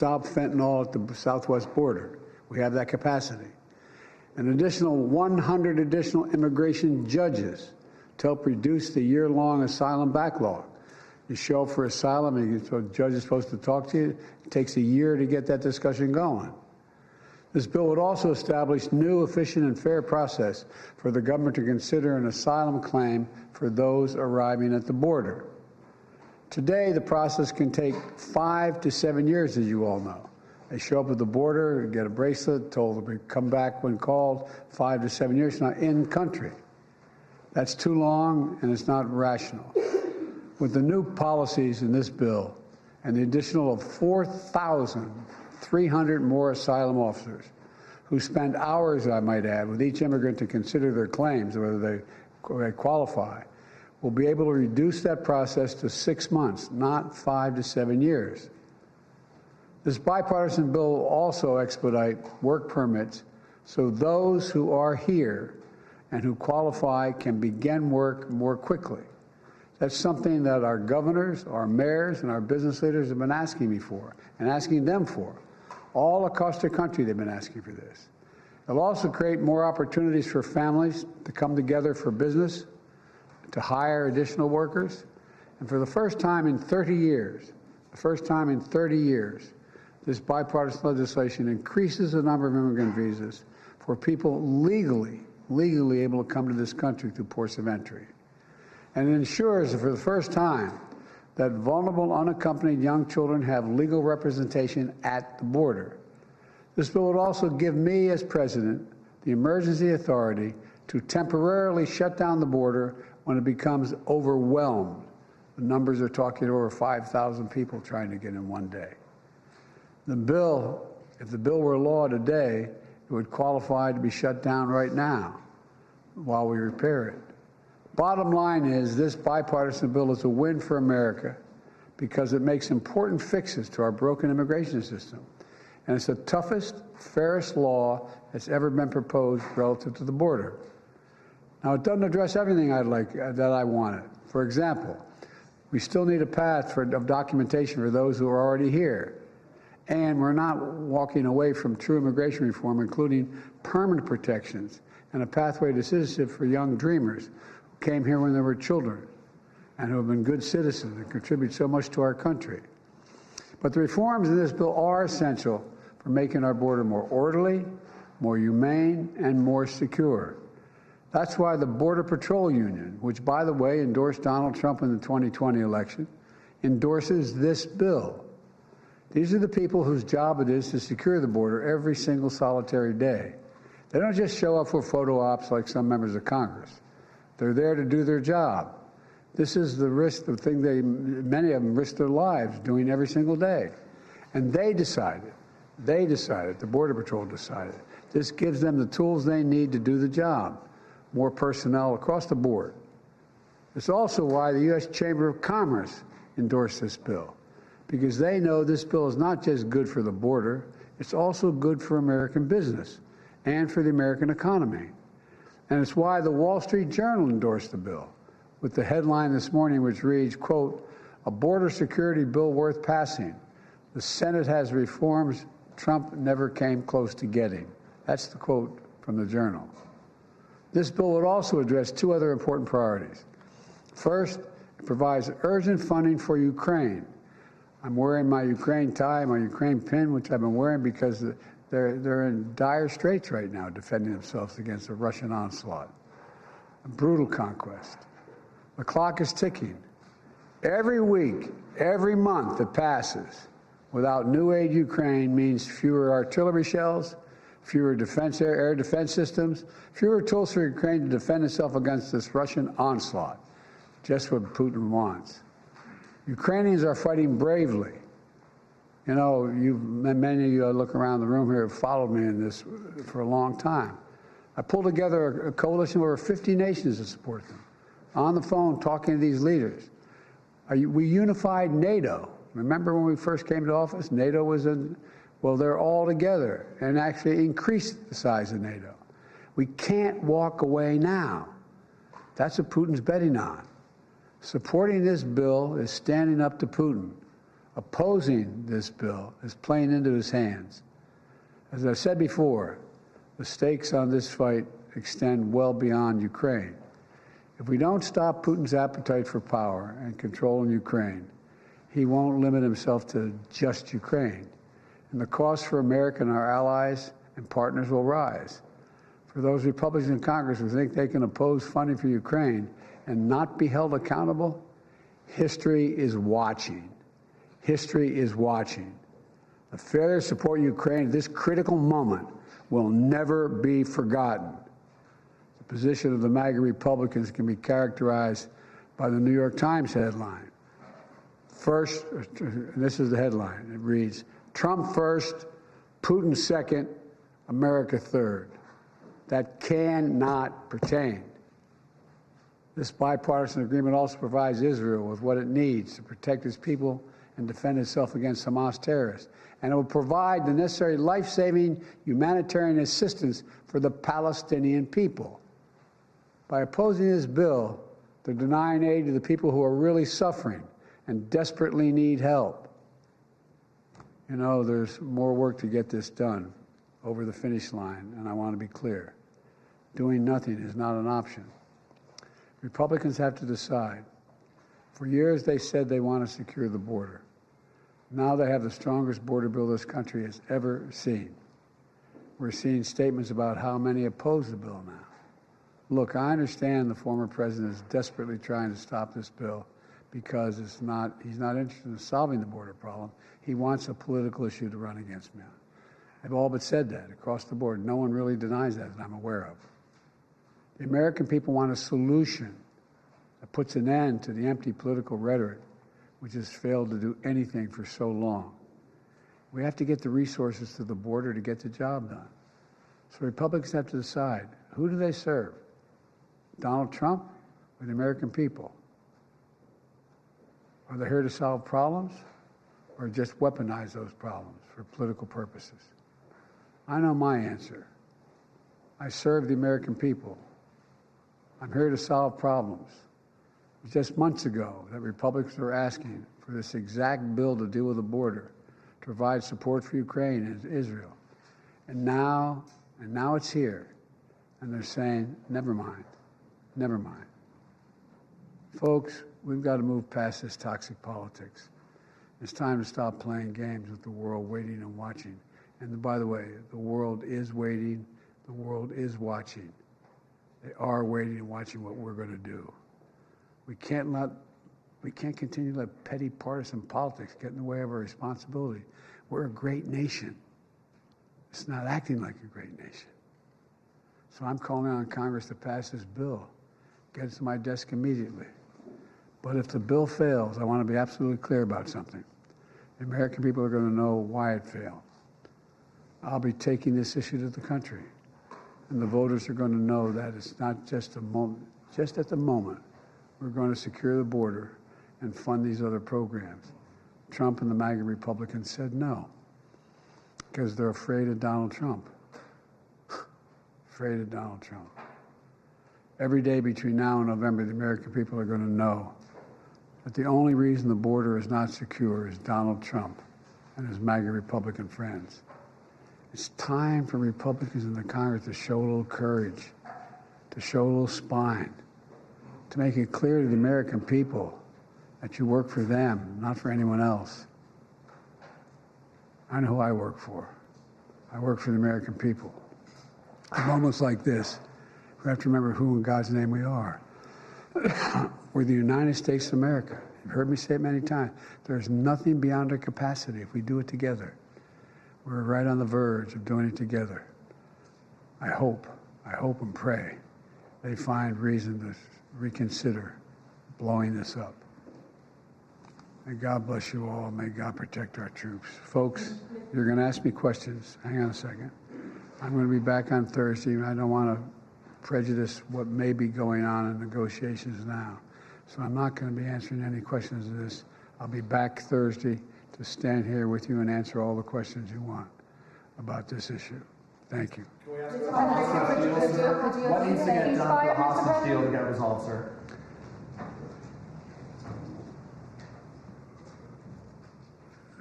stop fentanyl at the southwest border. We have that capacity. An additional 100 additional immigration judges to help reduce the year-long asylum backlog. You show up for asylum, and the judge is supposed to talk to you. It takes a year to get that discussion going. This bill would also establish new, efficient, and fair process for the government to consider an asylum claim for those arriving at the border. Today, the process can take 5 to 7 years, as you all know. They show up at the border, get a bracelet, told to come back when called, 5 to 7 years, not in country. That's too long, and it's not rational. With the new policies in this bill and the additional of 4,300 more asylum officers who spend hours, I might add, with each immigrant to consider their claims, whether they qualify, we'll be able to reduce that process to 6 months, not 5 to 7 years. This bipartisan bill will also expedite work permits so those who are here and who qualify can begin work more quickly. That's something that our governors, our mayors, and our business leaders have been asking me for and asking them for. All across the country, they've been asking for this. It'll also create more opportunities for families to come together for business, to hire additional workers. And for the first time in 30 years, this bipartisan legislation increases the number of immigrant visas for people legally able to come to this country through ports of entry. And it ensures that for the first time that vulnerable, unaccompanied young children have legal representation at the border. This bill would also give me, as president, the emergency authority to temporarily shut down the border when it becomes overwhelmed. The numbers are talking over 5,000 people trying to get in one day. The bill, if the bill were law today, it would qualify to be shut down right now while we repair it. Bottom line is, this bipartisan bill is a win for America because it makes important fixes to our broken immigration system. And it's the toughest, fairest law that's ever been proposed relative to the border. Now, it doesn't address everything that I wanted. For example, we still need a path of documentation for those who are already here. And we're not walking away from true immigration reform, including permanent protections and a pathway to citizenship for young dreamers who came here when they were children and who have been good citizens and contribute so much to our country. But the reforms in this bill are essential for making our border more orderly, more humane, and more secure. That's why the Border Patrol Union, which, by the way, endorsed Donald Trump in the 2020 election, endorses this bill. These are the people whose job it is to secure the border every single solitary day. They don't just show up for photo ops like some members of Congress. They're there to do their job. This is the risk, the thing many of them risk their lives doing every single day. And they decided, the Border Patrol decided, this gives them the tools they need to do the job. More personnel across the board. It's also why the U.S. Chamber of Commerce endorsed this bill, because they know this bill is not just good for the border, it's also good for American business and for the American economy. And it's why the Wall Street Journal endorsed the bill, with the headline this morning which reads, quote, "A border security bill worth passing. The Senate has reforms Trump never came close to getting." That's the quote from the Journal. This bill would also address two other important priorities. First, it provides urgent funding for Ukraine. I'm wearing my Ukraine tie, my Ukraine pin, which I've been wearing because they're in dire straits right now defending themselves against a Russian onslaught, a brutal conquest. The clock is ticking. Every week, every month that passes without new aid to Ukraine means fewer artillery shells, fewer air defense systems, fewer tools for Ukraine to defend itself against this Russian onslaught. Just what Putin wants. Ukrainians are fighting bravely. You know, many of you look around the room here have followed me in this for a long time. I pulled together a coalition of over 50 nations to support them. On the phone, talking to these leaders. We unified NATO. Remember when we first came to office? NATO was in. Well, they're all together and actually increased the size of NATO. We can't walk away now. That's what Putin's betting on. Supporting this bill is standing up to Putin, opposing this bill is playing into his hands. As I've said before, the stakes on this fight extend well beyond Ukraine. If we don't stop Putin's appetite for power and control in Ukraine, he won't limit himself to just Ukraine. And the cost for America and our allies and partners will rise. For those Republicans in Congress who think they can oppose funding for Ukraine and not be held accountable, history is watching. History is watching. The failure to support Ukraine at this critical moment will never be forgotten. The position of the MAGA Republicans can be characterized by the New York Times headline. First, and this is the headline, it reads, Trump first, Putin second, America third. That cannot pertain. This bipartisan agreement also provides Israel with what it needs to protect its people and defend itself against Hamas terrorists. And it will provide the necessary life-saving humanitarian assistance for the Palestinian people. By opposing this bill, they're denying aid to the people who are really suffering and desperately need help. You know, there's more work to get this done over the finish line, and I want to be clear. Doing nothing is not an option. Republicans have to decide. For years, they said they want to secure the border. Now they have the strongest border bill this country has ever seen. We're seeing statements about how many oppose the bill now. Look, I understand the former president is desperately trying to stop this bill because he's not interested in solving the border problem. He wants a political issue to run against me on. They've all but said that across the board. No one really denies that I'm aware of. The American people want a solution that puts an end to the empty political rhetoric which has failed to do anything for so long. We have to get the resources to the border to get the job done. So Republicans have to decide, who do they serve? Donald Trump or the American people? Are they here to solve problems or just weaponize those problems for political purposes? I know my answer. I serve the American people. I'm here to solve problems. It was just months ago that Republicans were asking for this exact bill to deal with the border, to provide support for Ukraine and Israel. And now it's here. And they're saying, never mind, never mind. Folks, we've got to move past this toxic politics. It's time to stop playing games with the world waiting and watching. And by the way, the world is waiting, the world is watching. They are waiting and watching what we're going to do. We can't continue to let petty partisan politics get in the way of our responsibility. We're a great nation. It's not acting like a great nation. So I'm calling on Congress to pass this bill, get it to my desk immediately. But if the bill fails, I want to be absolutely clear about something. The American people are going to know why it failed. I'll be taking this issue to the country. And the voters are going to know that it's not just a moment, just at the moment, we're going to secure the border and fund these other programs. Trump and the MAGA Republicans said no, because they're afraid of Donald Trump. Afraid of Donald Trump. Every day between now and November, the American people are going to know that the only reason the border is not secure is Donald Trump and his MAGA Republican friends. It's time for Republicans in the Congress to show a little courage, to show a little spine, to make it clear to the American people that you work for them, not for anyone else. I know who I work for. I work for the American people. In moments like this, we have to remember who in God's name we are. We're the United States of America. You've heard me say it many times. There's nothing beyond our capacity if we do it together. We're right on the verge of doing it together. I hope and pray they find reason to reconsider blowing this up. May God bless you all. May God protect our troops. Folks, you're going to ask me questions. Hang on a second. I'm going to be back on Thursday, and I don't want to prejudice what may be going on in negotiations now. So I'm not going to be answering any questions of this. I'll be back Thursday to stand here with you and answer all the questions you want about this issue. Thank you. Can we ask for the hostage deal, sir? What needs to get done for the hostage deal to get resolved, sir?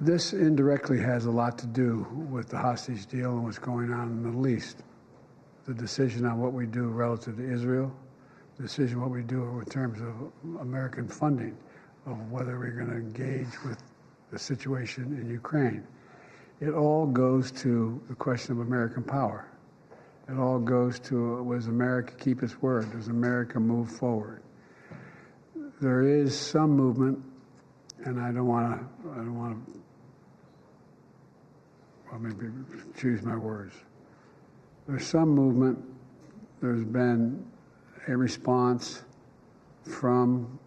This indirectly has a lot to do with the hostage deal and what's going on in the Middle East. The decision on what we do relative to Israel, the decision what we do in terms of American funding, of whether we're going to engage with the situation in Ukraine. It all goes to the question of American power. It all goes to, does America keep its word? Does America move forward? There is some movement, and I don't want to, well, maybe choose my words. There's some movement. There's been a response from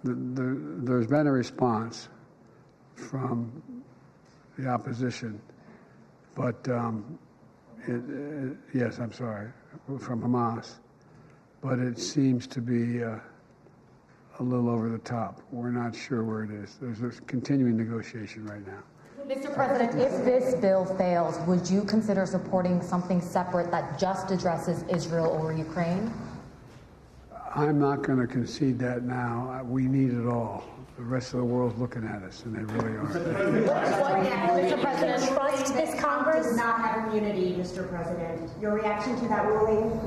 there's been a response from the opposition, but yes, I'm sorry, from Hamas, but it seems to be a little over the top. We're not sure where it is. There's a continuing negotiation right now. Mr. President, if this bill fails, would you consider supporting something separate that just addresses Israel or Ukraine? I'm not going to concede that now. We need it all. The rest of the world's looking at us, and they really are. Mr. President, trust this Congress does not have immunity, Mr. President. Your reaction to that ruling?